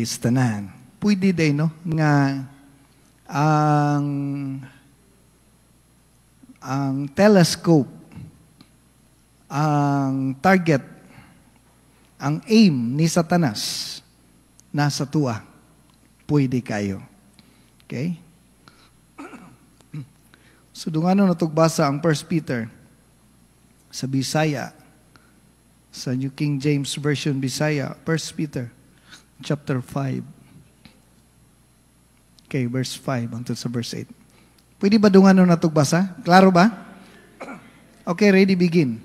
Greetings tanan. Pwede day no nga ang telescope, ang target, ang aim ni Satanas nasa tuwa. Pwede kayo. Okay? So dungano natugbasa ang 1 Peter sa Bisaya, sa New King James Version Bisaya, 1 Peter chapter 5. Okay, verse 5 hangtod sa verse 8. Pwede ba dungano natugbasa? Klaro ba? Okay, ready, begin.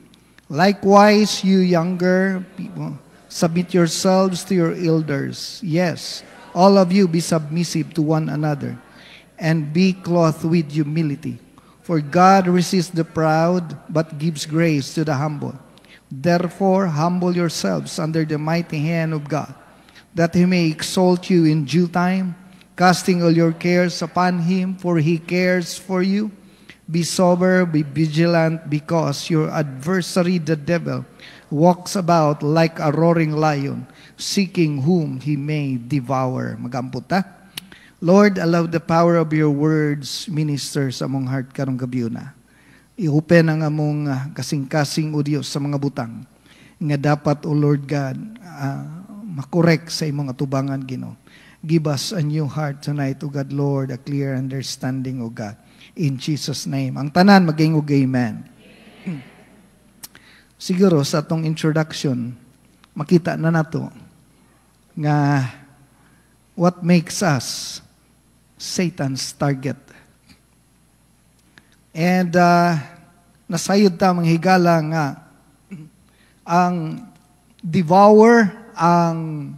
Likewise, you younger people, submit yourselves to your elders. Yes, all of you be submissive to one another, and be clothed with humility. For God resists the proud, but gives grace to the humble. Therefore, humble yourselves under the mighty hand of God, that He may exalt you in due time, casting all your cares upon Him, for He cares for you. Be sober, be vigilant, because your adversary, the devil, walks about like a roaring lion, seeking whom he may devour. Magampot ta? Lord, allow the power of your words minister sa among heart karong gabi na. I-open ang among kasing-kasing o Diyos sa mga butang nga dapat, O Lord God, makorek sa imong atubangan, Ginoo. Give us a new heart tonight, O God, Lord, a clear understanding, O God. In Jesus' name. Ang tanan, magingog amen. Siguro sa atong introduction, makita na nato nga what makes us Satan's target. And nasayod ta mga higala nga ang devour, ang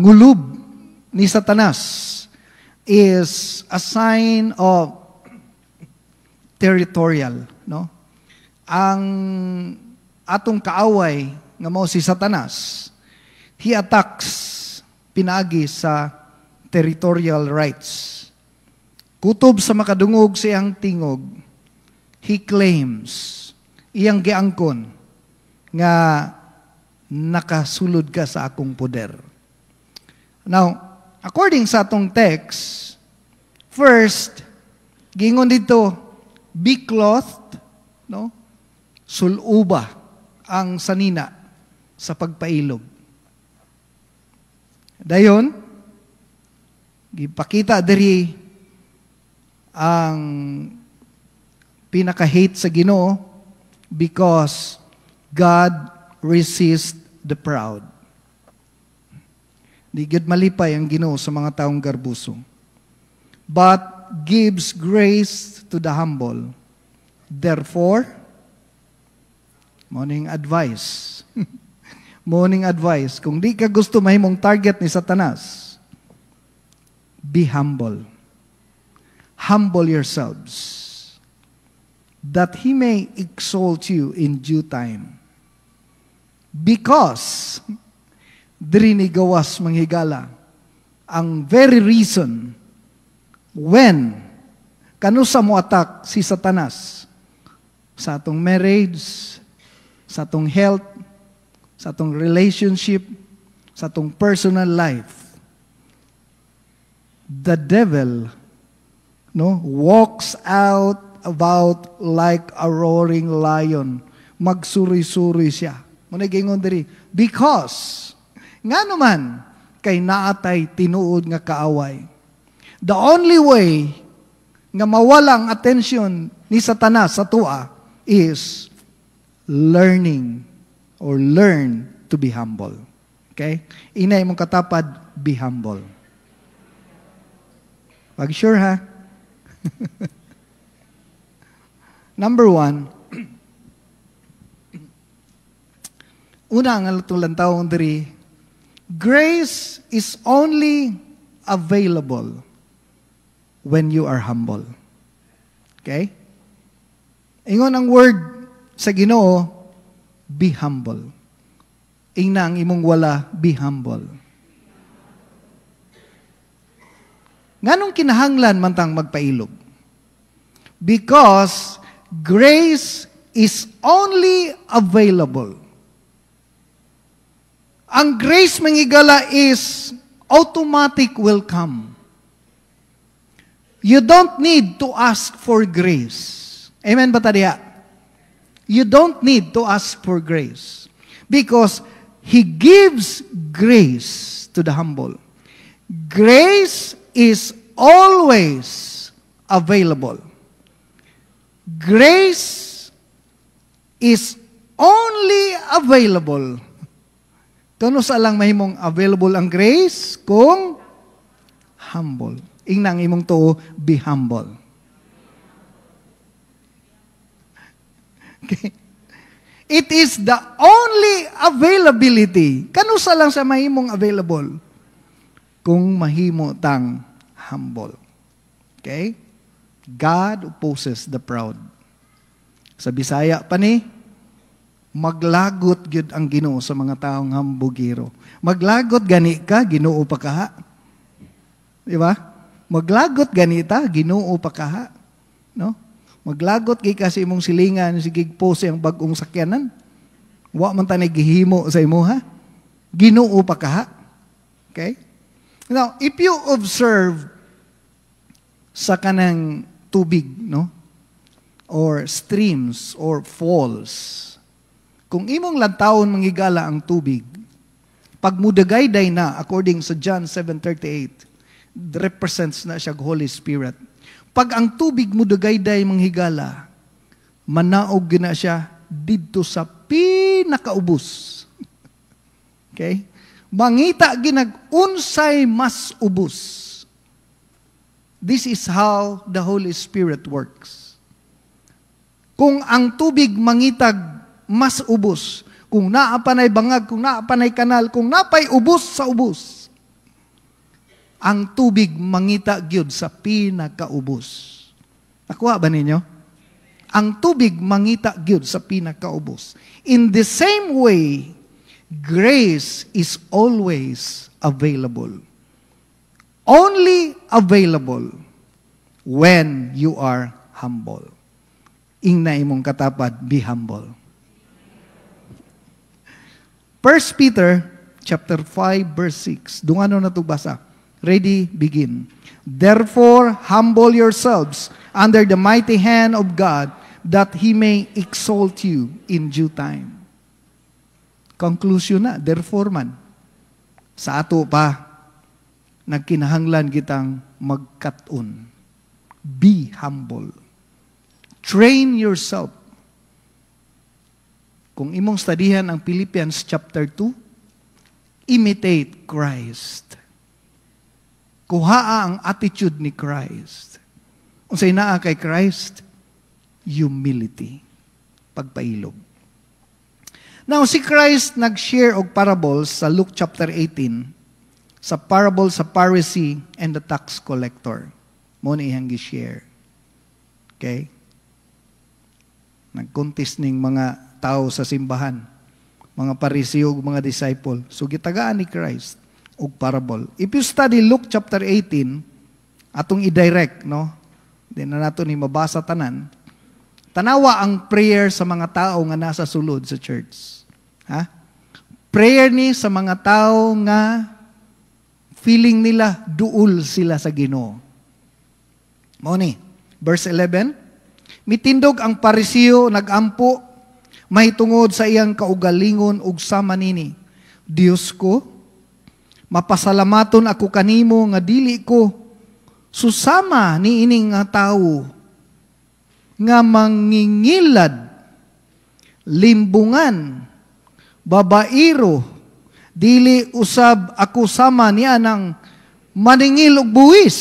ngulub ni Satanas is a sign of territorial, no? Ang atong kaaway nga mao si Satanas, he attacks pinagi sa territorial rights. Kutob sa makadungog sa iyang tingog, he claims, iyang giangkon nga nakasulod ka sa akong poder. Now, according sa atong text, first, gingon dito, be clothed, no? Suluba ang sanina sa pagpailog. Dayon, gipakita diri ang pinaka-hate sa Ginoo because God resists the proud. Di gid malipay ang Ginoo sa mga taong garbuso, but gives grace to the humble. Therefore, morning advice. Morning advice. Kung di ka gusto mahimong target ni Satanas, be humble. Humble yourselves, that He may exalt you in due time. Because diri ni gawas manghigala ang very reason when kanusa mo attack si Satanas sa atong marriage, sa atong health, sa atong relationship, sa atong personal life. The devil, no, walks out about like a roaring lion. Magsuri-suri siya. Muna gingon diri, because nga naman, kay naatay tinuod nga kaaway. The only way nga mawalang atensyon ni Satanas sa tuwa is learn to be humble. Okay? Inay mong katapad, be humble. Pag sure ha? Number 1, una ang tulantawon diri, grace is only available when you are humble. Okay? Ingon ang word sa Ginoo, be humble. Ingna ang imong wala, be humble. Nganong kinahanglan man tang magpailog? Because grace is only available Ang grace manghigala is automatic will come. You don't need to ask for grace. Amen ba tadiya? You don't need to ask for grace. Because He gives grace to the humble. Grace is always available. Grace is only available. Kano sa lang mahimong available ang grace? Kung humble. Ingnang imong tuo, be humble. Okay. It is the only availability. Kano sa lang sa mahimong available? Kung mahimo tang humble. Okay? God opposes the proud. Sa Bisaya pa ni, maglagot gyud ang Ginoo sa mga taong hambugiro. Maglagot gani ka, Ginoo pa kaha. Di ba? Maglagot ganita, Ginoo pa kaha. No? Maglagot kay kasi imong silingan, sige pose ang bagong sakyanan. Wa man ta gihimo sa imo ha. Ginoo pa kaha. Okay? Now, if you observe sa kanang tubig, no? Or streams or falls, kung imong lantawon manghigala ang tubig, pag mudagayday na, according sa John 7:38, represents na siya Holy Spirit. Pag ang tubig mudagayday manghigala, manaog na siya didto sa pinakaubos. Okay? Mangita ginag-unsay mas ubos. This is how the Holy Spirit works. Kung ang tubig mangitag mas ubos, kung naapanay bangag, kung naapanay kanal, kung napay ubos sa ubos, ang tubig mangita gyud sa pinakaubos. Nakuha ba ninyo? Ang tubig mangita gyud sa pinakaubos. In the same way, grace is always available. Only available when you are humble. Ingna imong katapad, be humble. 1 Peter chapter 5 verse 6. Dungano na to basa. Ready, begin. Therefore, humble yourselves under the mighty hand of God, that He may exalt you in due time. Conclusion na, therefore man, sa ato pa, nagkinahanglan kitang magkat-on. Be humble. Train yourself. Kung imong studihan ang Philippians chapter 2, imitate Christ. Kuhaa ang attitude ni Christ. Unsay naa kay Christ? Humility. Pagpailog. Now, si Christ nag-share og parables sa Luke chapter 18, sa parable sa Pharisee and the tax collector. Mo ni iyang gi-share. Okay? Nag-contest ning mga tao sa simbahan, mga Pharisee ug mga disciple. So, gitagaan ni Christ og parable. If you study Luke chapter 18, atong i-direct, no? Di na nato ni mabasa tanan. Tanawa ang prayer sa mga tao nga nasa sulod sa church. Ha? Prayer ni sa mga tao nga feeling nila duol sila sa Ginoo. Mao ni, verse 11, mitindog ang Pariseo nagampo mahitungod sa iyang kaugalingon ug sama nini. Dios ko, mapasalamaton ako kanimo nga dili ko susama ni ining nga tawo nga mangingilad, limbungan, babairo, dili usab ako sama niya ng maningil og buwis.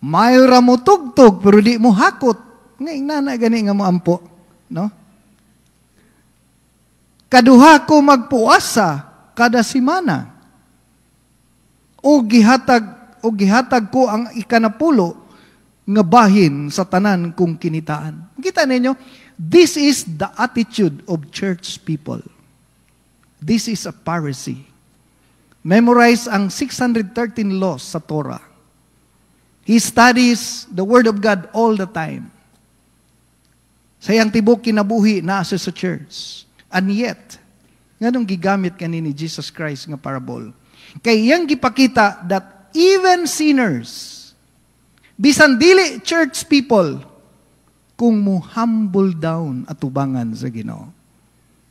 Mayra mo tugtog pero di mo hakot. Ngay nana gani nga mo ampo, no? Kaduha ko magpuasa kada semana. O gihatag ko ang ikanapulo nga bahin sa tanan kong kinitaan. Kita ninyo, this is the attitude of church people. This is a Pharisee. Memorize ang 613 laws sa Torah. He studies the Word of God all the time. Sa iyang tibok kinabuhi nasa sa church. And yet, Nganong gigamit kanini ni Jesus Christ nga parable. Kay iyang gipakita that even sinners, bisan dili church people, kung mo humble down at tubangan sa Ginoo.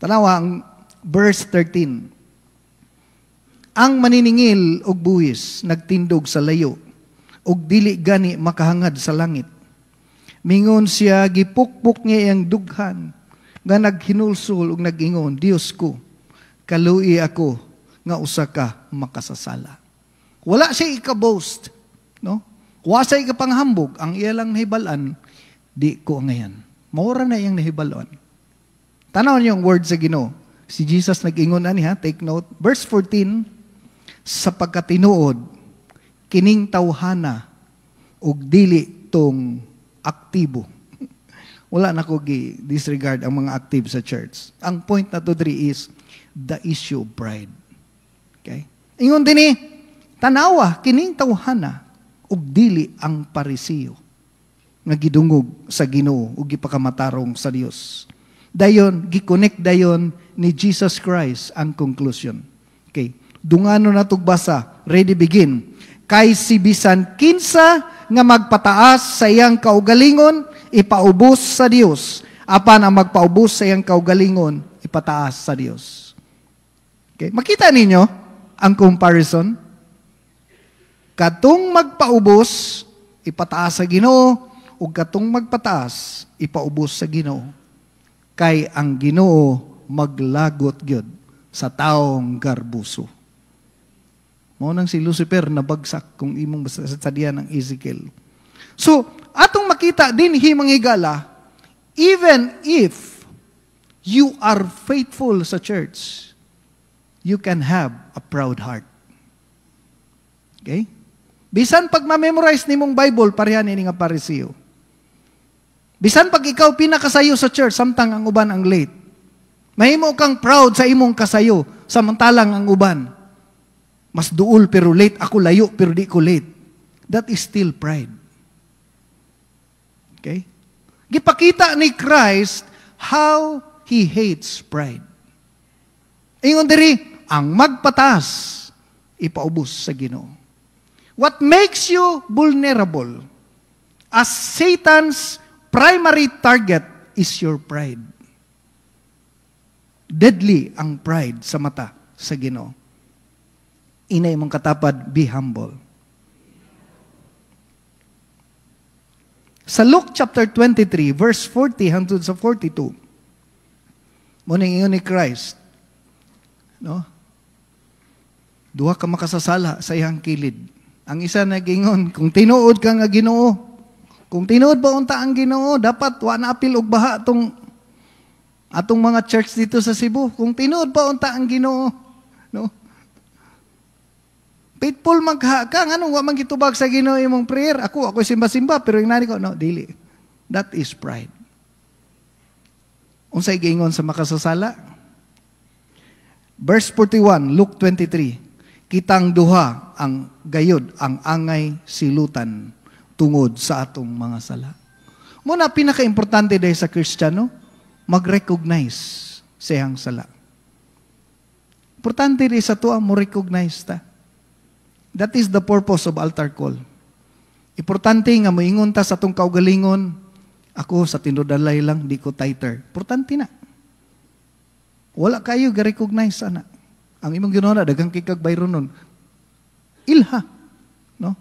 Tanawa ang verse 13. Ang maniningil og buhis nagtindog sa layo, og dili gani makahangad sa langit. Mingon siya, gipukpok niya iyang dughan, nga naghinulsol og nagingon, Dios ko, kaluoy ako, nga usa ka makasasala. Wala siya ika-boast, no? Wa siya ikapanghambog, ang iya lang nahibalan, di ko ngayon. Maura na iyang nahibalon. Tanaw niyo yung word sa Ginoo. Si Jesus nag-ingon ani ha, take note. Verse 14, sa pagkatinuod, kining tawhana, og dili tong aktibo. Wala na ko disregard ang mga active sa church. Ang point na to diri is the issue of pride. Okay? Ingon din tanawa, kining tawhana, ug dili ang parisiyo nga gidungog sa Ginoo ug gipakamatarong sa Dios. Dayon gi-connect dayon ni Jesus Christ ang conclusion. Okay, dungano na tug basa, ready begin. Kay si bisan kinsa nga magpataas sa iyang kaugalingon ipaubos sa Dios, apan ang magpaubos sa iyang kaugalingon ipataas sa Dios. Okay, makita ninyo ang comparison. Katong magpaubos, ipataas sa Ginoo, ug katong magpataas, ipaubos sa Ginoo. Kay ang Ginoo maglagot gyud sa taong garbuso. Mao nang si Lucifer nabagsak kung imong basa sa diyan ng Ezekiel. So, atong makita din himangigala, even if you are faithful sa church, you can have a proud heart. Okay? Bisan pag ma-memorize nimong Bible, pareha ni nga parisiyo. Bisan pag ikaw pinakasayo sa church, samtang ang uban ang late. Mahimo kang proud sa imong kasayo, samantalang ang uban. Mas duol pero late, ako layo pero di ko late. That is still pride. Okay? Gipakita ni Christ how He hates pride. Ingon diri, ang magpatas, ipaubos sa Ginoo. What makes you vulnerable as Satan's primary target is your pride. Deadly ang pride sa mata sa Ginoo. Inay mong katapad, be humble. Sa Luke chapter 23, verse 40 hangtod sa 42, muna ingon ni Christ, no? Duha ka makasasala sa iyang kilid. Ang isa nagingon, kung tinuod ka nga Ginoo, kung tinuod ba unta ang Ginoo, dapat wa na apil og baha atong mga church dito sa Cebu. Kung tinuod ba unta ang Ginoo, no? Faithful magha ka, nganong wa man gitubag sa Ginoo imong prayer. Ako simba-simba pero yung nani ko, no, dili. That is pride. Unsay giingon sa makasasala? Verse 41, Luke 23. Kitang duha ang gayod, ang angay silutan tungod sa atong mga sala. Muna, pinaka-importante dahil sa Kristiyano, mag-recognize sa iyang sala. Importante rin sa tuwa mo recognize ta. That is the purpose of altar call. Importante nga moingon ta sa atong kaugalingon, ako sa tinudalay lang, di ko tighter. Importante na. Wala kayo ga-recognize ana. Ang imong Ginoo na daghang kikag bayron nun. Ilha, no?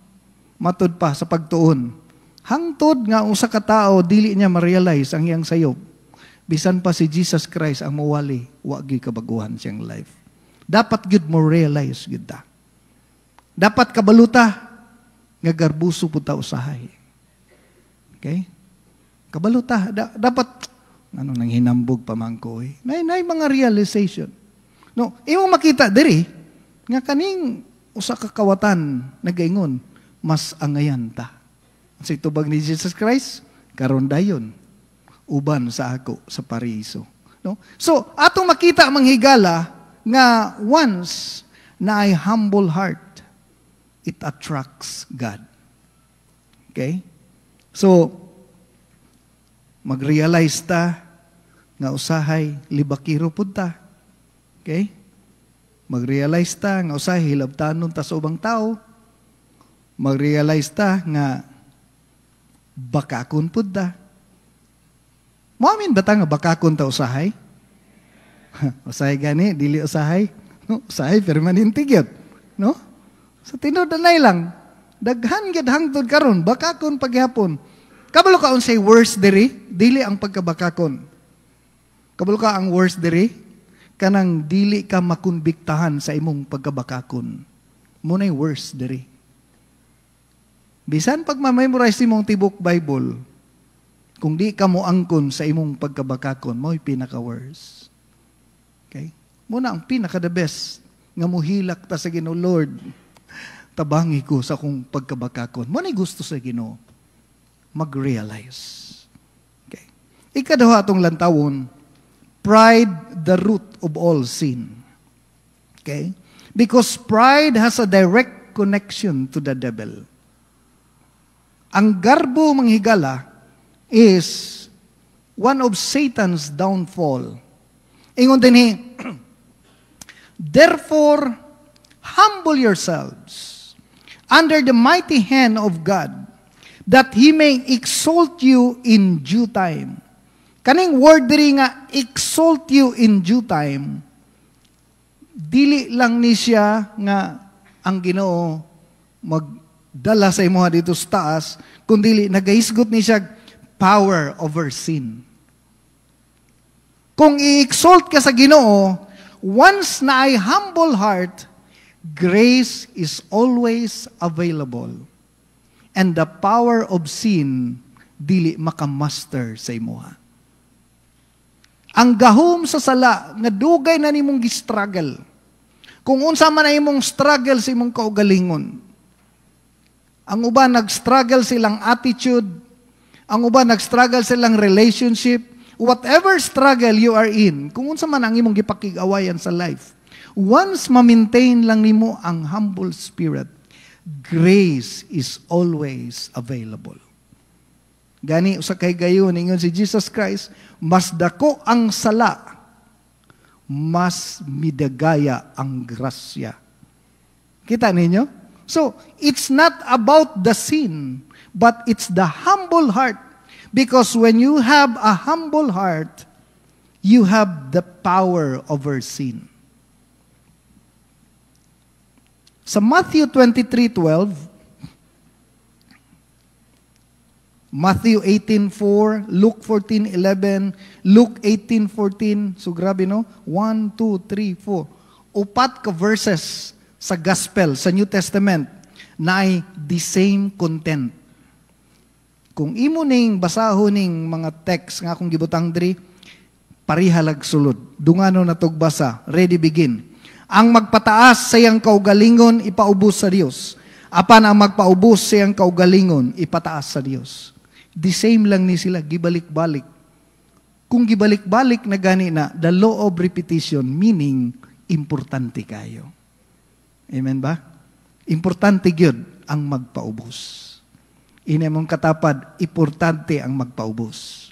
Matud pa sa pagtuon. Hangtod nga usa ka tawo dili niya ma-realize ang iyang sayop. Bisan pa si Jesus Christ ang mawali, wa gyud kabaguhan siyang life. Dapat gyud mo realize gyud ta. Dapat kabaluta nga garbuso pud ta usahay. Okay? Kabaluta dapat nang hinambog pa man ko eh. Nay mga realization. No, imo makita diri nga kaning usa ka kawatan nagaingon mas angayan ta. Sa tubag ni Jesus Christ karon dayon uban sa ako sa paraiso. No? So atong makita manghigala nga once na ay humble heart, it attracts God. Okay? So mag-realize ta nga usahay libakiro pud ta. Okay? Mag-realize ta nga usahay hilabtanon ta sa ubang tao. Mag-realize ta nga bakakon pud ta. Muamin ba ta nga bakakon ta usahay? Usahay gani, dili usahay. No, usahay permanente gyud, no? Sa tinud anay lang. Daghan gyud hangtod karon, bakakon paghapon. Kabalo ka unsay worse diri, dili ang pagkabakakon. Kabalo ka ang worse diri, kanang dili ka makonbiktahan sa imong pagkabakakon. Munay worse diri. Bisan pag ma-memorize imong tibok Bible, kung di ka mo angkon sa imong pagkabakakon, mo'y pinaka-worse. Okay? Muna ang pinaka-the best, nga muhilak ta sa Ginoo, Lord, tabangi ko sa akong pagkabakakon. Munay gusto sa Ginoo, mag-realize. Okay. Ikaduha atong lantawon, pride, the root of all sin. Okay? Because pride has a direct connection to the devil. Ang garbo manghigala is one of Satan's downfall. Ingon dinhi, therefore, humble yourselves under the mighty hand of God, that He may exalt you in due time. Kaning word diri nga, exalt you in due time, dili lang ni siya nga ang Ginoo magdala sa imo dito sa taas, kundi nagahisgot ni siya power over sin. Kung i-exalt ka sa Ginoo, once na ay humble heart, grace is always available. And the power of sin, dili makamaster sa imuha. Ang gahom sa sala, nga dugay na nimong gi-struggle. Kung unsa man na imong struggle sa imong kaugalingon. Ang uban nag-struggle silang attitude, ang uban nag-struggle silang relationship, whatever struggle you are in, kung unsa man ang imong gipakig-awayan sa life, once ma-maintain lang nimo ang humble spirit, grace is always available. Gani usa kay gayon ingon si Jesus Christ, mas dako ang sala, mas midagaya ang grasya. Kita ninyo? So, it's not about the sin, but it's the humble heart. Because when you have a humble heart, you have the power over sin. Sa Matthew 23:12, Matthew 18:4, Luke 14:11, Luke 18:14, so grabe no? 1, 2, 3, 4. Upat ka verses sa Gospel, sa New Testament, na ay the same content. Kung imo ning basahon ning mga text nga akong gibutang diri, parihalag sulod. Dungano na tog basa. Ready, begin. Ang magpataas sa iyang kaugalingon, ipaubos sa Dios. Apan ang magpaubos sa iyang kaugalingon, ipataas sa Dios. The same lang ni sila, gibalik-balik. Kung gibalik-balik na gani na, the law of repetition, meaning, importante kayo. Amen ba? Importante gyud ang magpaubos. Ini mong katapad, importante ang magpaubos.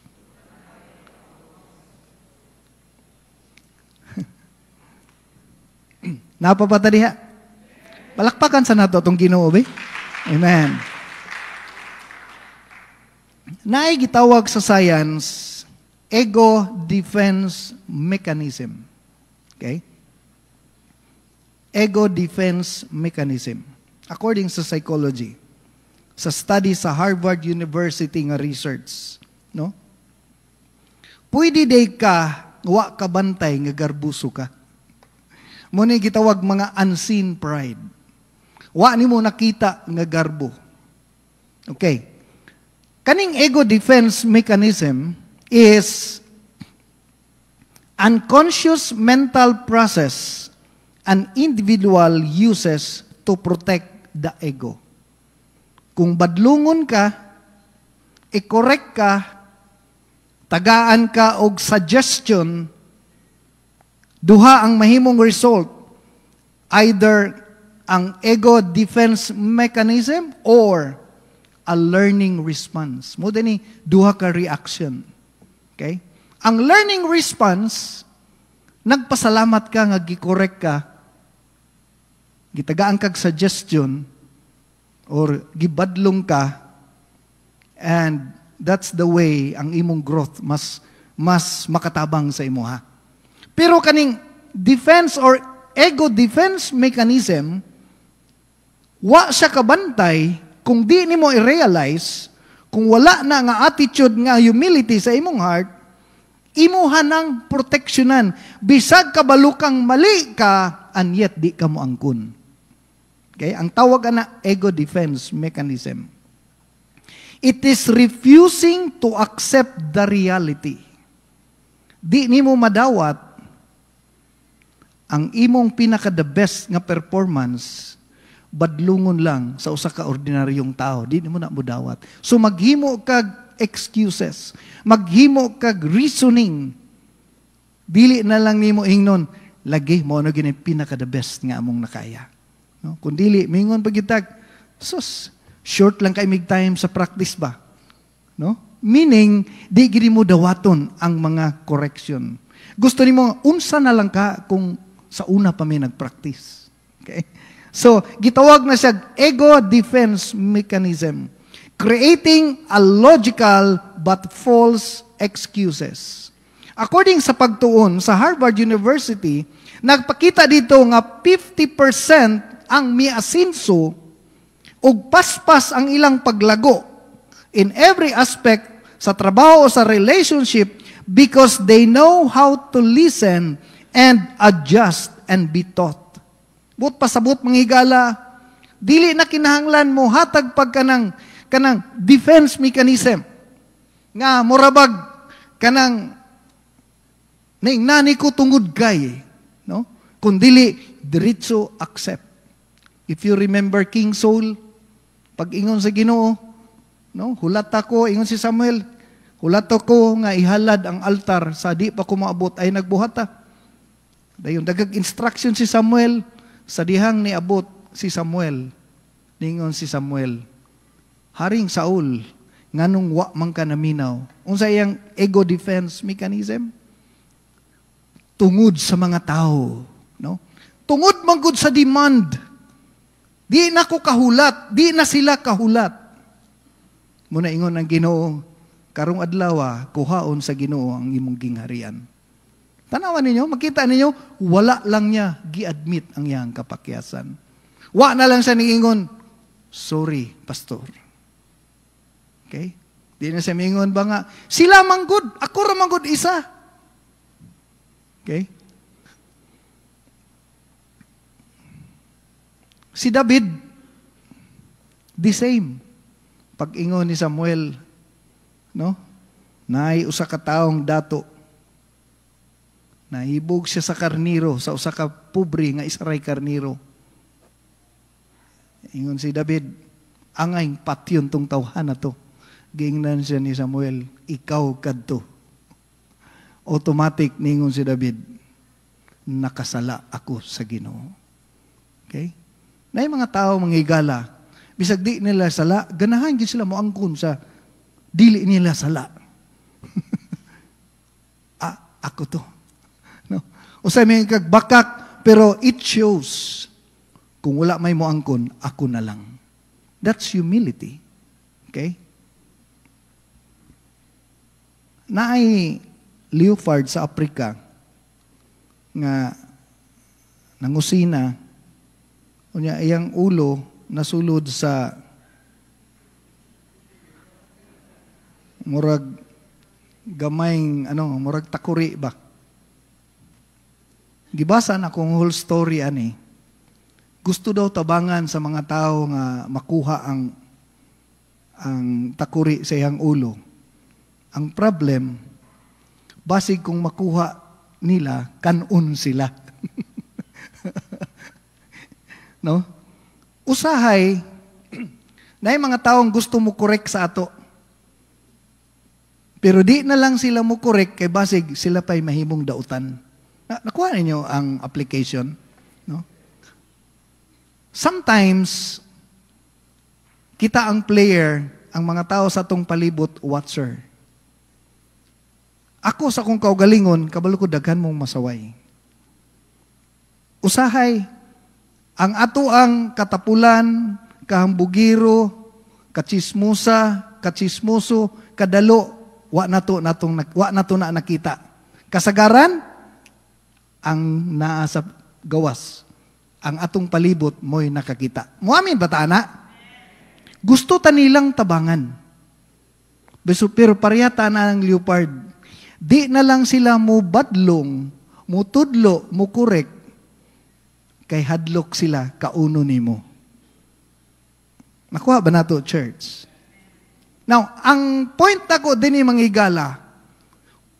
Napapata diha? Palakpakan sa nato itong Ginoo, be? Amen. Naay gitawag sa science, ego defense mechanism. Okay? Ego defense mechanism. According sa psychology, sa study sa Harvard University nga research, no? Pwede day ka, wa ka bantay nga garbuso ka. Muna gitawag mga unseen pride. Wa nimo nakita nga garbo. Okay. Kaning ego defense mechanism is unconscious mental process an individual uses to protect the ego. Kung badlungon ka, i-correct ka, tagaan ka og suggestion, duha ang mahimong result, either ang ego defense mechanism or a learning response. Mo din duha ka reaction. Okay? Ang learning response, nagpasalamat ka nga gi-correct ka, gitagaan kag suggestion, or gibadlong ka, and that's the way ang imong growth mas makatabang sa imuha. Pero kaning defense or ego defense mechanism, wa siya kabantay kung di nimo i-realize, kung wala na nga attitude nga humility sa imong heart, imuha ng proteksyonan. Bisag kabalukang mali ka, and yet di ka mo angkon. Okay? Ang tawag na ego defense mechanism. It is refusing to accept the reality. Di nimo madawat ang imong pinaka-the best nga performance, badlungon lang sa usa ka ordinaryong tao. Di nimo na mudawat. So maghimo kag excuses. Maghimo kag reasoning. Dili na lang nimo ingnon, lagi mo ano gini pinaka-the best nga among nakaya. No? Kung dili, mingon pagitag, sus, short lang kay mig time sa practice ba? No? Meaning, di gini mo dawaton ang mga correction. Gusto nimo unsa na lang ka kung sa una pa may nag-practice. Okay? So, gitawag na siya ego defense mechanism. Creating a logical but false excuses. According sa pagtuon sa Harvard University, nagpakita dito nga 50% ang miasinso ug paspas ang ilang paglago in every aspect sa trabaho o sa relationship because they know how to listen and adjust and be taught. But pasabot manghigala, dili na kinahanglan mo hatag pagkanang defense mechanism nga murabag kanang naingnani ko tungod kay, no? Kundili diretso accept. If you remember King Saul, pag ingon sa Ginoo, no? Hulat ako, ingon si Samuel, hulat ako nga ihalad ang altar sa di pa ko maabot ay nagbuhata. Dayon dagag instruction si Samuel, sa dihang niabot si Samuel. Ningon si Samuel, Haring Saul, nganong wa man ka naminaw. Unsa iyang ego defense mechanism? Tungod sa mga tao, no? Tungod man gud sa demand. Di na ko kahulat, di na sila kahulat. Muna ingon ang Ginoo, karong adlaw kuhaon sa Ginoo ang imong gingharian. Tanawan ninyo, makita ninyo, wala lang niya gi-admit ang iyang kapakyasan. Wa na lang siya ningingon, sorry, pastor. Okay? Di na siya mingon ba nga, sila manggod, ako ra manggod isa. Okay? Si David, the same. Pag-ingon ni Samuel, no? Naay usa ka taong dato. Nahibog siya sa karniro, sa usa ka pobre nga isaray karniro. Ingon si David, angay patyon tong tawhan na to. Giingnan siya ni Samuel, ikaw kadto. Automatic ningon si David, nakasala ako sa Ginoo. Okay? Na yung mga tao manghigala, bisag di nila sala, ganahan gid sila moangkon sa dili nila sala. Ako to. No? Usay may kagbakak, pero it shows kung wala may moangkon, ako na lang. That's humility. Okay? Naay leopard sa Africa nga nangusina, unya iyang ulo nasulod sa murag gamayng murag takuri ba. Gibasa na kong whole story ani. Gusto daw tabangan sa mga tao nga makuha ang takuri sa iyang ulo. Ang problem, basig kung makuha nila, kanon sila. No? Usahay, na yung mga taong gusto mo correct sa ato. Pero di na lang sila mo correct, kay basig sila pa'y mahimong dautan. Nakuha ninyo ang application? No? Sometimes, kita ang player, ang mga tao sa atong palibot, watcher. Ako sa kong kaugalingon, kabalo ko daghan mong masaway. Usahay, ang atoang katapulan, kahambugiro, katsismuso, kadalo, wa nato na nakita. Kasagaran, ang naa sa gawas. Ang atong palibot mo'y nakakita. Muamin ba ta, ana? Gusto ta nilang tabangan. Pero pariyata na ng leopard. Di na lang sila mo badlong, mo tudlo, mo kurek, kay hadlok sila kauno nimo. Nakuha ba nato, church? Now, ang point nako din ni manghigala,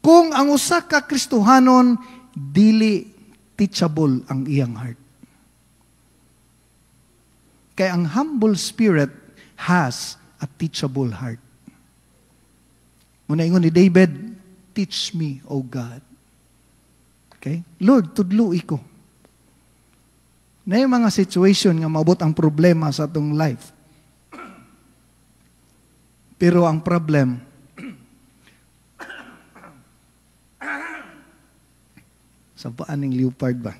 kung ang usa ka Kristohanon dili teachable ang iyang heart. Kay ang humble spirit has a teachable heart. Muna ingon ni David, teach me, O God. Okay? Lord, tudlo ko. Na yung mga situation nga maabot ang problema sa atong life. Pero ang problem, sa paan ng leopard ba?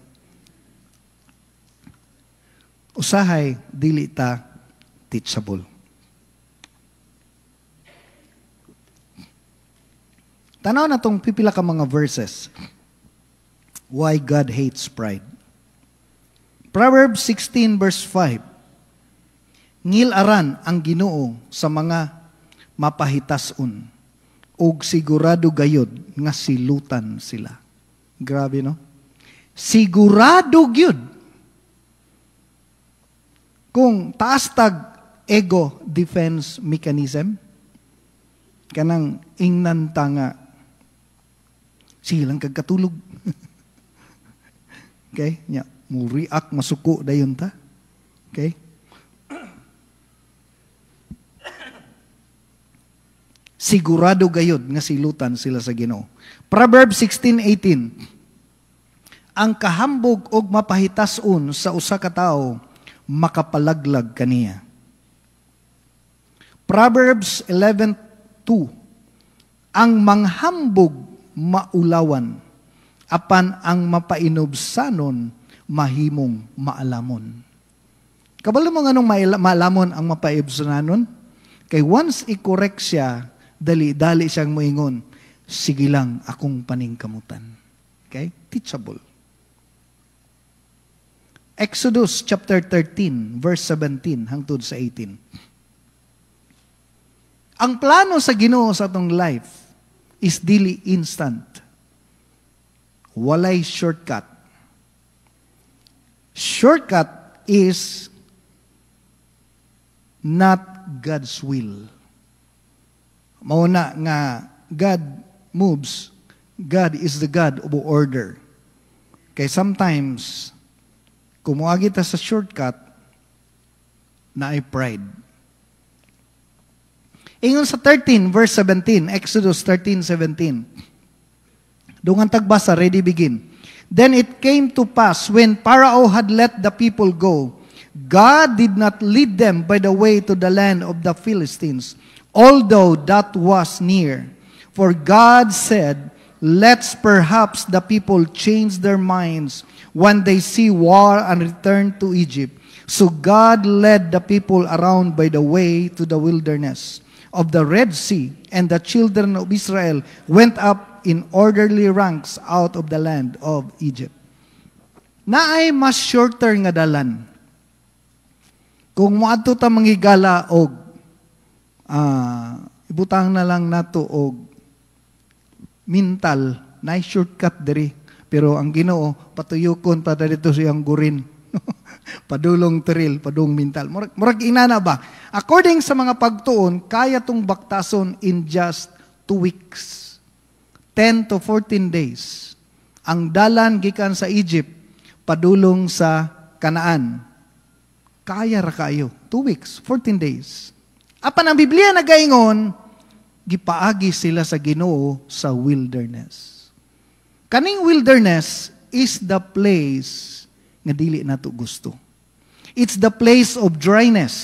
Usahay, dili ta teachable. Tanaw na tong pipila ka mga verses. Why God hates pride. Proverbs 16 verse 5. Ngilaran ang Ginoo sa mga mapahitason ug sigurado gayod nga silutan sila. Grabe, no? Sigurado gyud. Kung taas tag ego defense mechanism, kanang ingnanta nga silang kagkatulog. Okay? Nya, mo react masuko dayon ta. Okay? Sigurado gayod nga silutan sila sa Ginoo. Proverbs 16:18. Ang kahambog og mapahitason sa usa ka tawo makapalaglag kaniya. Proverbs 11:2. Ang manghambog maulawan, apan ang mapainobsanon mahimong maalamon. Kabalo mo nga nung maalamon ang mapaibsanon? Kay once i-correct siya, dali-dali siyang moingon, sige lang akong paningkamutan. Okay? Teachable. Exodus chapter 13, verse 17 hangtod sa 18. Ang plano sa Ginoo sa atong life is dili instant. Walay shortcut. Shortcut is not God's will. Mauna nga God moves, God is the God of order. Kaya sometimes, kumuagi ta sa shortcut, na ay pride. Ingon sa 13, verse 17, Exodus 13:17. Dungan tagbasa, ready begin. Then it came to pass, when Pharaoh had let the people go, God did not lead them by the way to the land of the Philistines, although that was near. For God said, let's perhaps the people change their minds when they see war and return to Egypt. So God led the people around by the way to the wilderness of the Red Sea, and the children of Israel went up in orderly ranks out of the land of Egypt. Naay mas shorter nga dalan. Kung moadto ta manghigala og ibutang na lang nato og mental, naay shortcut diri. Pero ang Ginoo patuyokon pa dito siyang gurin. Padulong teril, padung mental. Murag inana ba? According sa mga pagtuon, kaya tong baktason in just 2 weeks. 10 to 14 days. Ang dalan gikan sa Egypt, padulong sa Kanaan. Kaya ra kayo. 2 weeks, 14 days. Apan ang Biblia nagaingon, gipaagi sila sa Ginoo sa wilderness. Kaning wilderness is the place nga dili nato gusto. It's the place of dryness.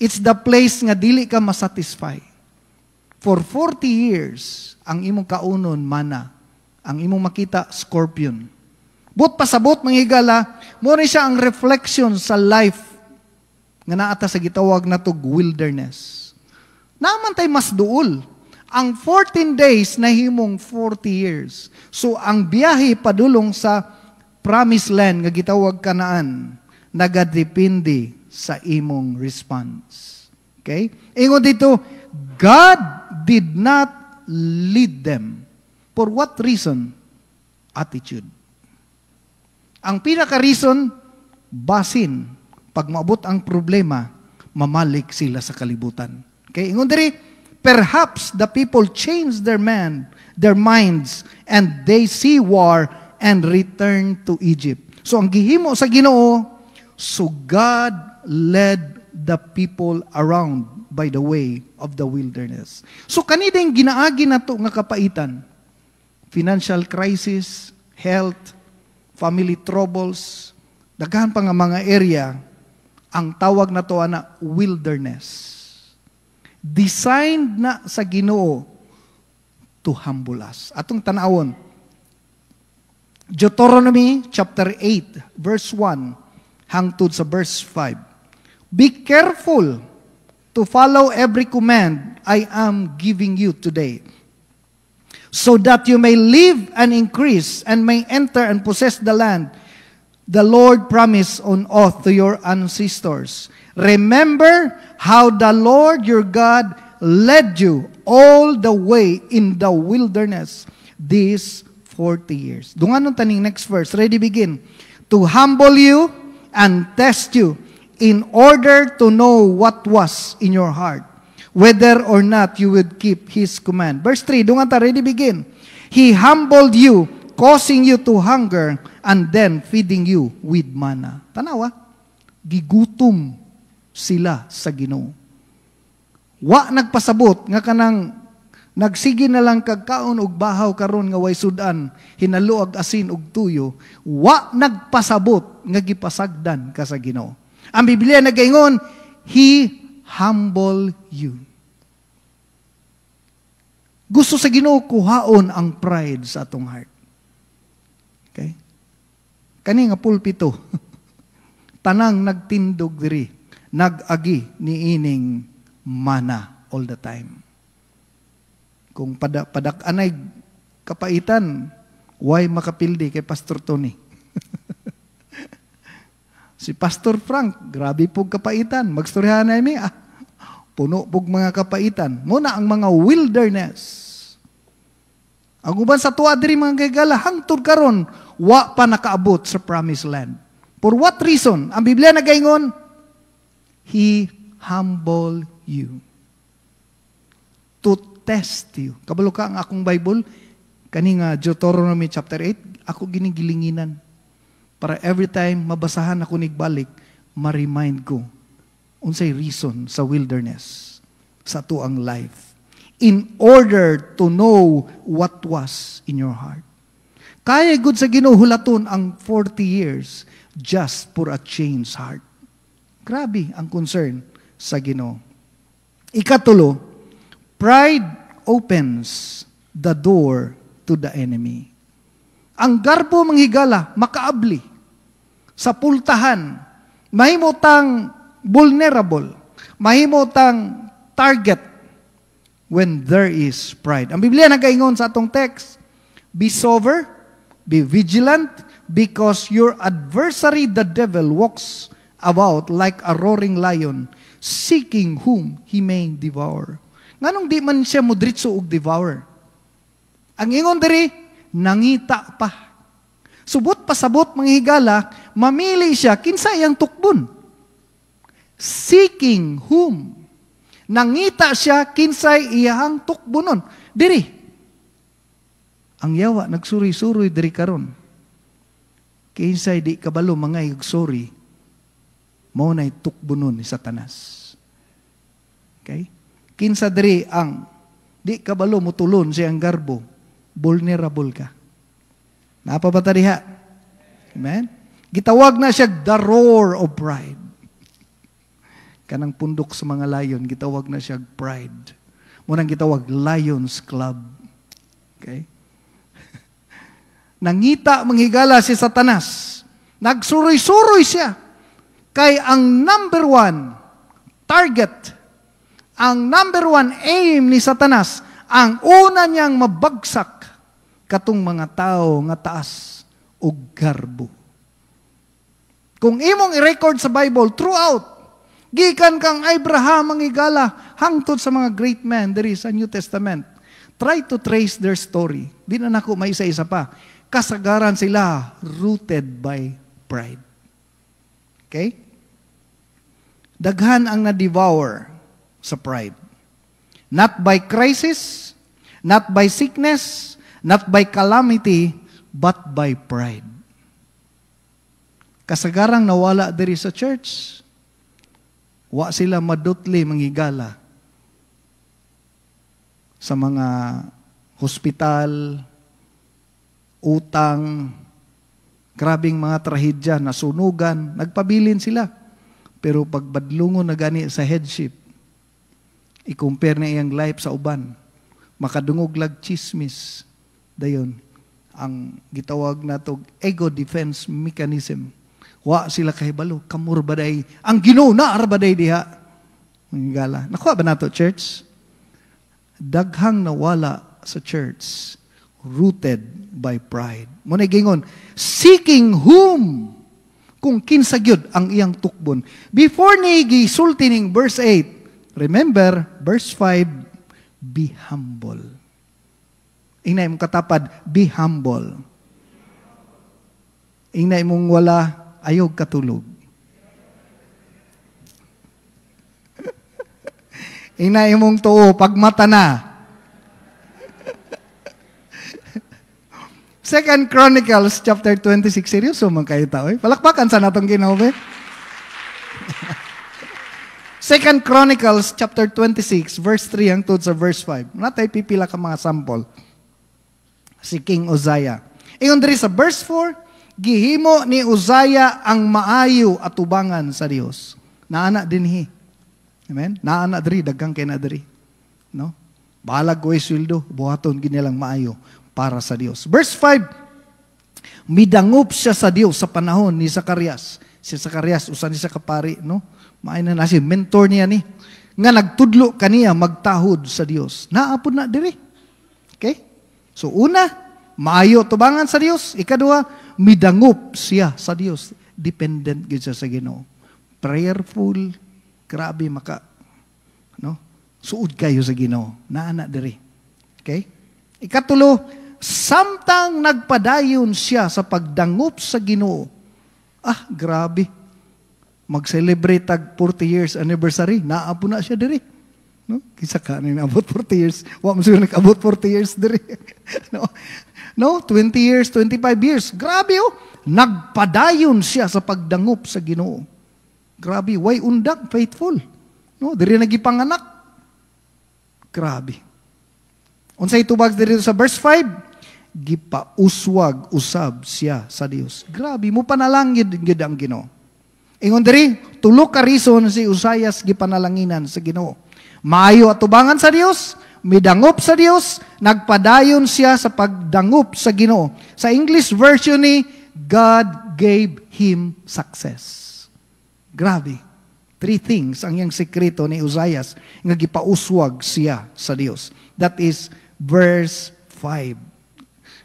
It's the place nga dili ka masatisfy. For 40 years, ang imong kaunon mana, ang imong makita scorpion. But pasabot mga higala, mo rin siya ang reflection sa life nga naata sa gitawag na tog wilderness. Naman tay mas duol. Ang 14 days na himong 40 years. So ang biyahe padulong sa promised land nga gitawag Kanaan, nagadepende sa imong response. Okay? Ingon dito, God did not lead them. For what reason? Attitude. Ang pinaka-reason, basin. Pag maabot ang problema, mamalik sila sa kalibutan. Okay? Ingon diri, perhaps the people change their minds, and they see war and return to Egypt. So ang gihimo sa Ginoo, so God led the people around by the way of the wilderness. So kanideng ginaagi nato nga kapaitan, financial crisis, health, family troubles, daghan pa nga mga area, ang tawag na to ana wilderness. Designed na sa Ginoo to humble us. Atong tanawon, Deuteronomy chapter 8, verse 1, hangtod sa verse 5. Be careful to follow every command I am giving you today, so that you may live and increase and may enter and possess the land the Lord promised on oath to your ancestors. Remember how the Lord your God led you all the way in the wilderness these 40 years. Dunganon taning next verse. Ready, begin. To humble you and test you in order to know what was in your heart, whether or not you would keep His command. Verse 3, dungan ta, ready, begin. He humbled you, causing you to hunger, and then feeding you with manna. Tanawa, gigutom sila sa Ginoo. Wa nagpasabot nga kanang nagsige na lang kagkaon og bahaw karon nga way sudan, hinaluag asin og tuyo. Wa nagpasabot nga gipasagdan ka sa Ginoo. Ang Biblia nagaingon, He humble you. Gusto sa Ginoo kuhaon ang pride sa atong heart. Okay? Kani nga pulpito, tanang nagtindog diri, nag-agi ni ining mana all the time. Kung padak-anay kapaitan, why makapildi kay Pastor Tony? Si Pastor Frank, grabe pog kapaitan. Magstoryahan na mi, puno pog mga kapaitan. Muna ang mga wilderness. Ang uban sa tuwa diri mga gagala, hangtod karon, wa pa nakaabot sa promised land. For what reason? Ang Biblia nagaingon, He humble you to test you. Kabalo ka ang akong Bible, kani nga Deuteronomy chapter 8, ako ginigilinginan. Para every time mabasahan ako nigbalik, ma-remind ko unsay reason sa wilderness sa tuang life. In order to know what was in your heart. Kaya good sa Ginoo hulaton ang 40 years just for a changed heart. Grabe ang concern sa Ginoo. Ikatulo, pride opens the door to the enemy. Ang garbo manghigala, makaabli. Sa pultahan, mahimutang vulnerable. Mahimutang target when there is pride. Ang Biblia nagaingon sa atong text, be sober, be vigilant, because your adversary, the devil, walks about like a roaring lion, seeking whom he may devour. Nganong di man siya mudritso og devour? Ang ingon diri, nangita pa. Subot pasabot mga higala, mamili siya kinsa iyang tukbon. Seeking whom? Nangita siya kinsa iyang tukbonon. Diri. Ang yawa nagsuri-suroy diri karon. Kinsay di kabalo mga igsuri, mao nay tukbonon ni Satanas. Okay? Kinsa diri ang di kabalo mutulon siyang garbo, vulnerable ka. Napabata diha? Amen? Gitawag na siya the roar of pride. Kanang pundok sa mga lion, gitawag na siya pride. Munang gitawag Lions Club. Okay? Nangita manghigala si Satanas. Nagsuroy-suroy siya. Kay ang number one target, ang number one aim ni Satanas, ang una niyang mabagsak katong mga tao nga taas o garbo. Kung imong i-record sa Bible throughout, gikan kang Abraham manghigala hangtod sa mga great men diri sa New Testament. Try to trace their story. Di na nako may isa-isa pa. Kasagaran sila rooted by pride. Okay? Daghan ang na-devour sa pride. Not by crisis, not by sickness, not by calamity, but by pride. Kasagarang nawala diri sa church, wa sila madutli manghigala sa mga hospital, utang, grabing mga trahedya, nasunugan, nagpabilin sila. Pero pagbadlungon na gani sa headship, i-compare na iyang life sa uban, makadungog lag chismis, dayon, ang gitawag na to ego defense mechanism. Wa sila kahibalo, kamur baday, ang Ginoo na arbaday diha. Manghigala. Nakuha ba nato, church? Daghang nawala sa church, rooted by pride. Muna gingon, seeking whom? Kung kinsa gyud ang iyang tukbon. Before ni gisulti ning verse 8, remember, verse 5, be humble. Inay mong katapad, be humble. Inay mong wala, ayog katulog. Inay mong tuo, pagmata na. 2 Chronicles chapter 26, seryoso man kayo tao. Palakpakan sa natong Ginoo. 2 Chronicles chapter 26, verse 3 hangtod sa verse 5. Natay pipila ka mga sample. Si King Uzziah. Ingon diri sa verse 4, gihimo ni Uzziah ang maayo at tubangan sa Dios. Naana dinhi. Amen? Naana diri, daghang kay na diri. No? Balag ko sweldo, buhaton ginilang maayo para sa Dios. Verse 5, midangop siya sa Dios sa panahon ni Zacarias. Si Zacarias, usan ni sa kapari, no? Maay na si mentor niya ni. Nga nagtudlo kaniya magtahod sa Dios. Naapod na diri. Okay? So una, maayo tubangan sa Dios. Ikaduha, midangop siya sa Dios. Dependent gid siya sa Ginoo. Prayerful, grabe maka, no? Suod kayo sa Ginoo. Naana diri. Okay? Ikatulo, samtang nagpadayon siya sa pagdangop sa Ginoo. Ah, grabe. Mag-celebrate tag 40 years anniversary. Naapo na siya diri. No? Kisa ka na abot 40 years. Wa mo siguro nag-abot 40 years diri. No, 20 years, 25 years. Grabe oh. Nagpadayon siya sa pagdangop sa Ginoo. Grabe, way undak, faithful. No, diri nagipanganak. Grabe. Unsay tubag diri sa verse 5? Gipauswag usab siya sa Dios. Grabe mo panalangin gid ang Ginoo. Ingon diri, tulo ka reason si Uzziah gipanalanginan sa Ginoo. Maayo at tubangan sa Dios, midangop sa Dios, nagpadayon siya sa pagdangop sa Ginoo. Sa English version ni God gave him success. Grabe. 3 things ang yang sekreto ni Uzziah nga gipauswag siya sa Dios. That is verse 5.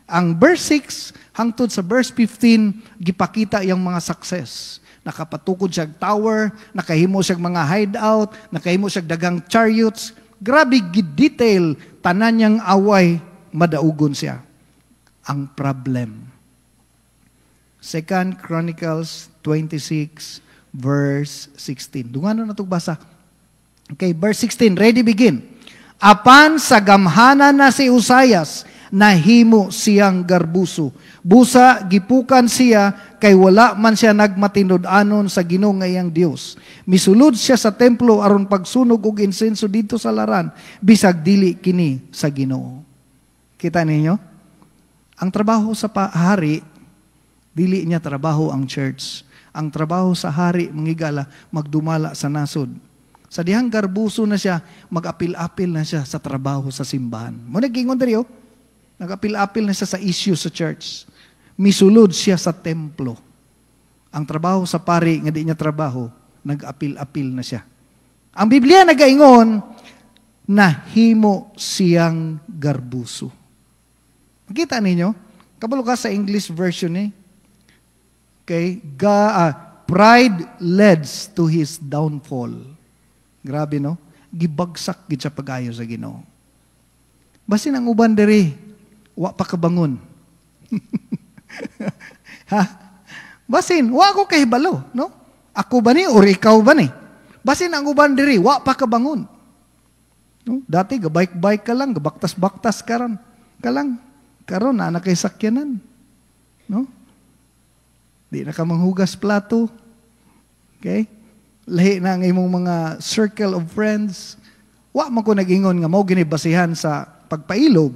Ang verse 6 hangtod sa verse 15 gipakita yung mga success. Nakapatukod siya tower, nakahimo siya mga hideout, nakahimo siya dagang chariots. Grabe gid-detail tanan niyang away madaugon siya. Ang problem. 2 Chronicles 26 verse 16. Dungano na itong basa. Okay, verse 16. Ready, begin. Apan sa gamhanan na si Uzziah, nahimo siyang garbuso. Busa, gipukan siya, kay wala man siya nagmatinud-anon sa Ginoo nga iyang Dios. Misulod siya sa templo aron pagsunog og insenso dito sa laran, bisag dili kini sa Ginoo. Kita ninyo? Ang trabaho sa hari, dili niya trabaho ang church. Ang trabaho sa hari, mangigala, magdumala sa nasod. Sa dihang garbuso na siya, mag-apil-apil na siya sa trabaho sa simbahan. Muna gingon diri, nag-apil-apil na siya sa issue sa church. misulod siya sa templo. Ang trabaho sa pari, nga di niya trabaho, nag-apil-apil na siya. Ang Biblia nagaingon, nahimo siyang garbuso. Makita ninyo? Kabalo ka sa English version eh. Okay? Pride leads to his downfall. Grabe, no? Gibagsak gid sa pag-ayo sa Ginoo. Basin ang uban diri, wa pa kabangon. Ha? Basin, wa ko kahibalo, no? Ako ba ni or ikaw ba ni? Basin ang uban diri, wa pa kabangon. No? Dati gabike-bike ka lang, gabaktas-baktas ka lang. Karon na kay sakyanan. No? Di na ka manghugas plato. Okay? Lahi na ang imong mga circle of friends. Wa man ko nag-ingon nga mao gini basihan sa pagpailog.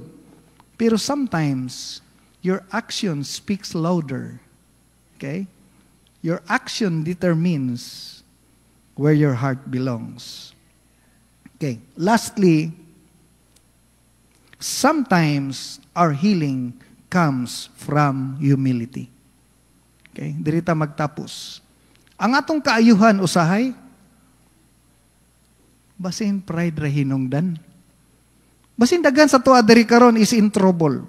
Pero sometimes your action speaks louder. Okay? Your action determines where your heart belongs. Okay. Lastly, sometimes our healing comes from humility. Okay? Dirita magtapos. Ang atong kaayuhan usahay, basin pride ra hinungdan. Basin dagan sa tuwa diri karon is in trouble.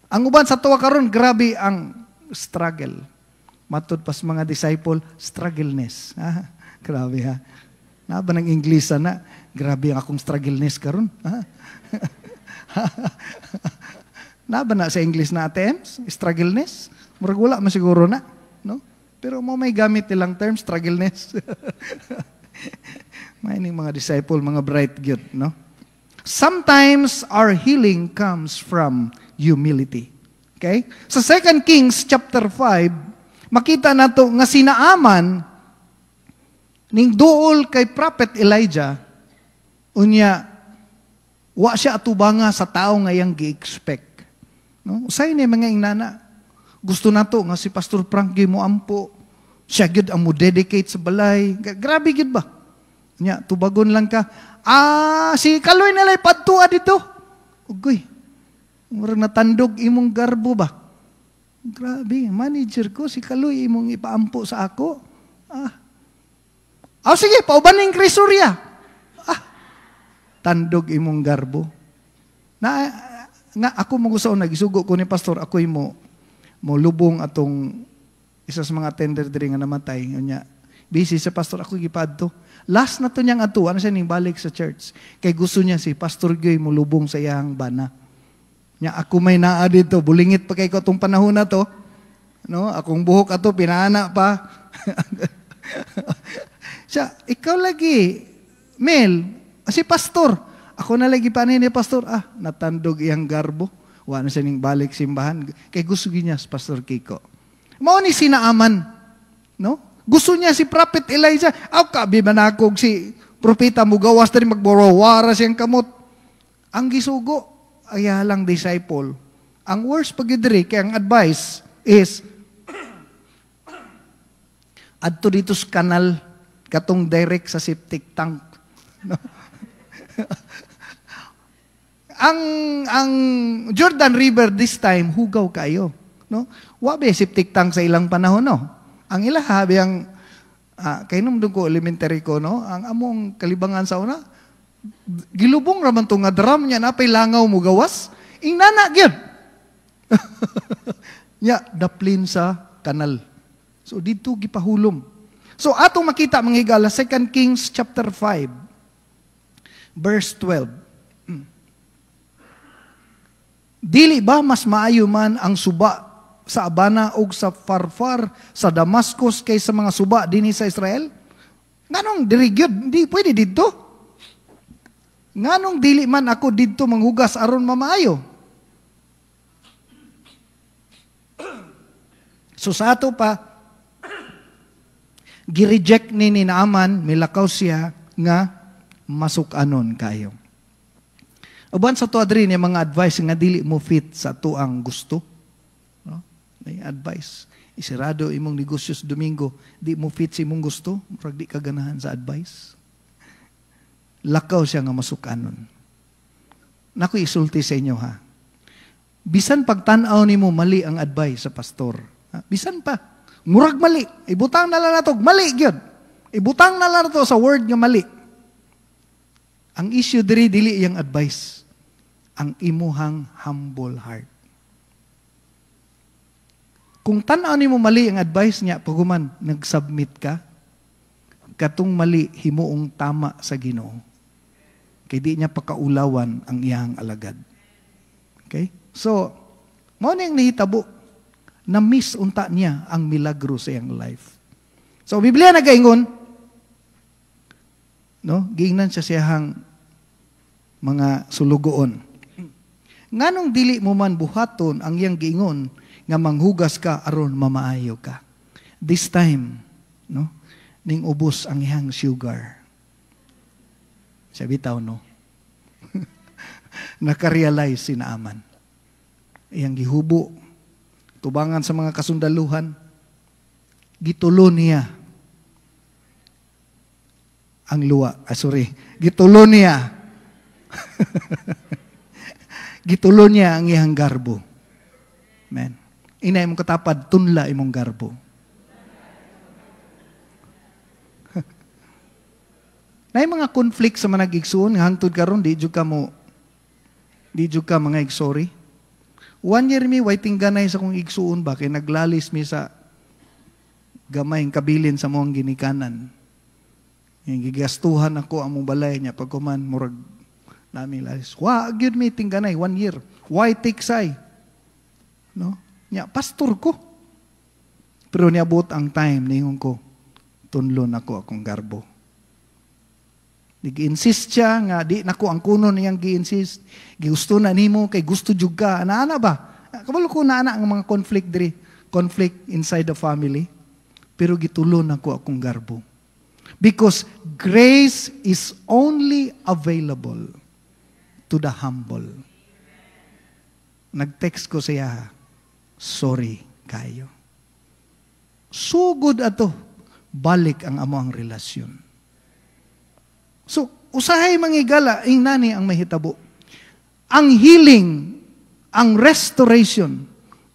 Ang uban sa tuwa karon grabe ang struggle. Matod pas mga disciple, struggleness. Grabe ha. Naba ng English na, grabe ang akong struggleness karon. Naba na sa English natin, struggleness. Murag wala man siguro na, no? Pero mo may gamit nilang term, struggleness. May mga disciple, mga bright good, no? Sometimes our healing comes from humility. Okay? Sa 2 Kings chapter 5, makita nato nga sinaaman ning duol kay Prophet Elijah, unya, wa siya atubanga sa tao nga yang gi-expect. No? Usay ni mga ingnana, gusto nato nga si Pastor Frankie mo ampo, siya gyud ang mo dedicate sa balay. Grabe gyud ba? Nya, tubagon lang ka, si Kaloy nalay padtua dito. Ugoy, murag natandog imong garbo ba? Grabe, manager ko, si Kaloy imong ipaampo sa ako. Sige, paubaning krisurya. Tandog imong garbo. Nga ako magusaw nagisugo ko ni pastor, ako mo lubong atong isa sa mga tender diri nga namatay. Nya, busy sa pastor, ako gipadto. Last na to niyang ato, ano siya ning balik sa church. Kay gusto niya si Pastor Goy mo lubong sa iyang bana. Nya, ako may naa dito, bulingit pa kay ko itong panahon na to. No? Akong buhok ato, pinana pa. Siya, ikaw lagi, Mel, si Pastor. Ako na lagi pa ni Pastor. Natandog iyang garbo. Wala siya ning balik simbahan. Kay gusto niya si Pastor Kiko. Mao ni sinaaman. No? Gusto niya si Prophet Elijah. Kabi manakog si propeta mo gawas na rin magborawara siyang kamot. Ang gisugo, ayalang disciple. Ang worst pagidiri, kaya ang advice is, adto dito sa kanal, katong direct sa septic tank. No? ang Jordan River this time, hugaw kayo. No? Wabe septic tank sa ilang panahon, no? Ang ilahabi ang, kainom doon ko elementary ko, no? Ang among kalibangan sa una, gilubong raman to nga drum niya, napay langaw mo gawas, ingnana gyud. Nya, daplin sa kanal. So, dito gipahulom. So, atong makita, mga higala, 2 Kings chapter 5, verse 12. Dili ba mas maayo man ang suba sa Abana o sa Farfar, sa Damascus, kaysa mga suba din sa Israel? Nganong dirigyod? Hindi pwede dito. Nganong dili man ako dito manghugas aron mamaayo? So sa ato pa, gireject ni Naaman, milakaw siya nga masukanon kayo. Uban sa to adri niya mga advice nga dili mo fit sa tuang gusto. May advice. Isirado imong negosyo sa Domingo, di mo fit sa imong gusto, murag di ka ganahan sa advice. Lakaw siya nga masukanon. Naku isulti sa inyo ha. Bisan pagtanaw nimo mali ang advice sa pastor. Bisan pa. Murag mali. Ibutang na lang nato. Mali gyud. Ibutang na lang nato sa word nga mali. Ang issue dili yang advice. Ang imuhang humble heart. Kung tanaw nimo mali ang advice niya, paguman nag-submit ka, katong mali himuong tama sa Ginoo. Kay di niya pakaulawan ang iyang alagad. Okay? So, mo na yung nahitabo na miss unta niya ang milagro sa iyang life. So, Biblia nagaingon, no? Giingnan siya siyang mga sulugoon. Nganong dili mo man buhaton ang iyang giingon nga manghugas ka aron mamaayo ka. This time, no? Ning ubos ang iyang sugar. Sabi tao, no? Nakarealize si Naaman. Iyang gihubo, tubangan sa mga kasundaluhan, gitulo niya ang luwa. Gitulo niya. Gitulo niya ang iyang garbo. Amen. Ina imong katapad, tunla imong garbo. Na mga conflict sa mga nag-igsuon, hangtod karon di jud ka mga igsorry. 1 year mi, waiting ganay sa kong igsuon ba, kay naglalis mi sa gamayng kabilin sa mong ginikanan. Yung gigastuhan ako among balay niya, pagkuman, murag namin lalis. Gyud mi tingganay, 1 year. Why tiksay? No? Nya, pastor ko. Pero niabot ang time, ningon ko, tunlon ako akong garbo. Nag-insist siya nga di nako ang kuno niyang gi-insist. Gusto na nimo kay gusto jud ka. Ana ba? Kabalo ko na ang mga conflict inside the family. Pero gitulo nako akong garbo. Because grace is only available to the humble. Nag-text ko siya, sorry kayo. Sugod ato, balik ang among relasyon. So, usahay mangigala, ing nani ang mahitabo. Ang healing, ang restoration,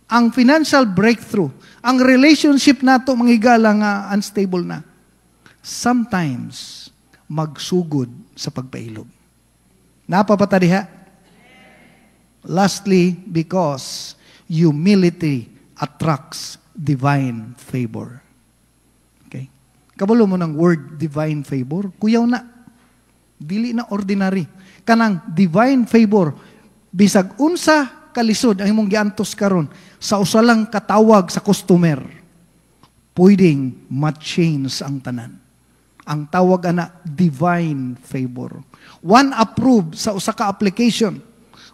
ang financial breakthrough, ang relationship nato mangigala nga unstable na, sometimes magsugod sa pagpailog. Napapata diha? Lastly, because humility attracts divine favor. Okay? Kabalo mo ng word divine favor, kuyaw na. Dili na ordinary. Kanang divine favor, bisag unsa kalisod ang imong giantos karon sa usa lang katawag sa customer, pwedeng ma-change ang tanan. Ang tawag ana divine favor. One approved sa usa ka application,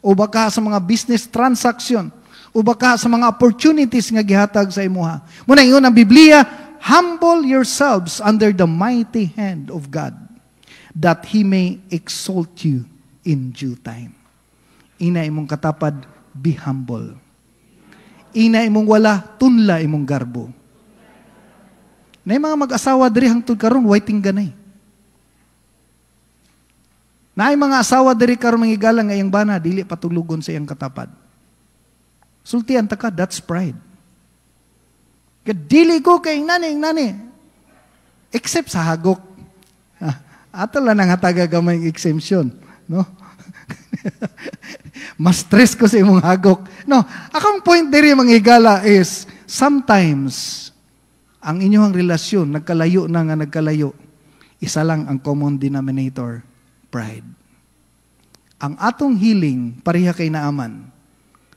o baka sa mga business transaction, o baka sa mga opportunities nga gihatag sa imuha. Muna ingon ang Biblia, humble yourselves under the mighty hand of God, that He may exalt you in due time. Ina imong katapad, be humble. Ina imong wala, tunla imong garbo. Na mga mag-asawa diri hangtod karon waiting ganay. Na mga asawa diri karon mangigalang nga iyang bana dili patulugon sa iyang katapad. Sultian ta ka, that's pride. Kadili ko kay nani. Except sa hagok. Ato lang ang hataga gamay exemption, no? Mas stress ko sa imong hagok. No, akong point diri manghigala is sometimes ang inyong relasyon nagkalayo na nga nagkalayo. Isa lang ang common denominator, pride. Ang atong healing pareha kay Naaman.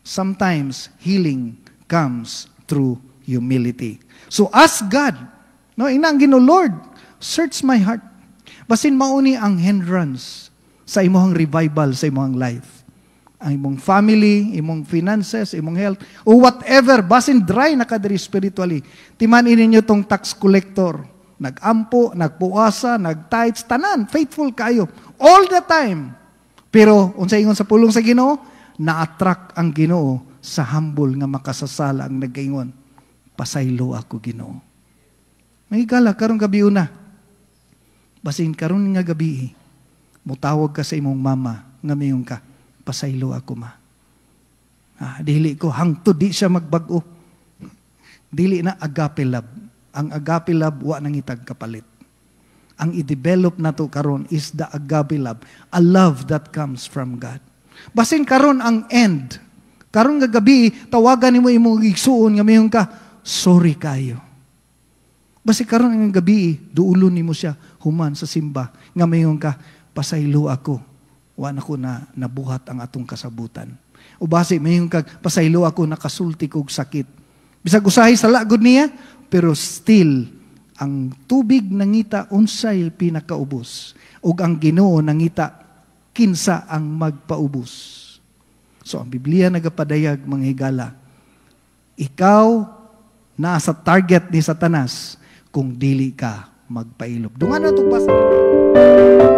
Sometimes healing comes through humility. So ask God, no, inang Ginoo, Lord, search my heart. Basin mauni ang hindrance sa imong revival sa imong life. Ang imong family, imong finances, imong health, o whatever, basin dry na kadiri spiritually. Timanin ninyo tong tax collector. Nag-ampo, nagpuasa, nag-tithes, tanan, faithful kayo. All the time. Pero, unsay ingon sa pulong sa Ginoo, na-attract ang Ginoo sa humble nga makasasala ang nagaingon. Pasaylo ako, Ginoo. Mahigala, karong gabi una. Basin karon nga gabi, mutawag ka sa imong mama, nga mayong ka, pasaylo ako ma. Dili ko hangtod di siya magbago. Dili na agape love. Ang agape love wa nang itag kapalit. Ang i-develop nato karon is the agape love, a love that comes from God. Basin karon ang end. Karon nga gabi tawagan nimo imong igsuon nga mayong ka, sorry kayo. Basi karon ang gabi duulon nimo siya human sa simba nga mayong ka, pasaylo ako. Wa na ko na nabuhat ang atong kasabutan. O basi mayong kag pasaylo ako nakasulti kog sakit. Bisag usahay sa lagod niya, pero still ang tubig nangita unsay pinakaubos ug ang Ginoo nangita kinsa ang magpaubos. So ang Biblia nagapadayag mga higala, ikaw nasa target ni Satanas kung dili ka magpailob. Dungan na ito basa.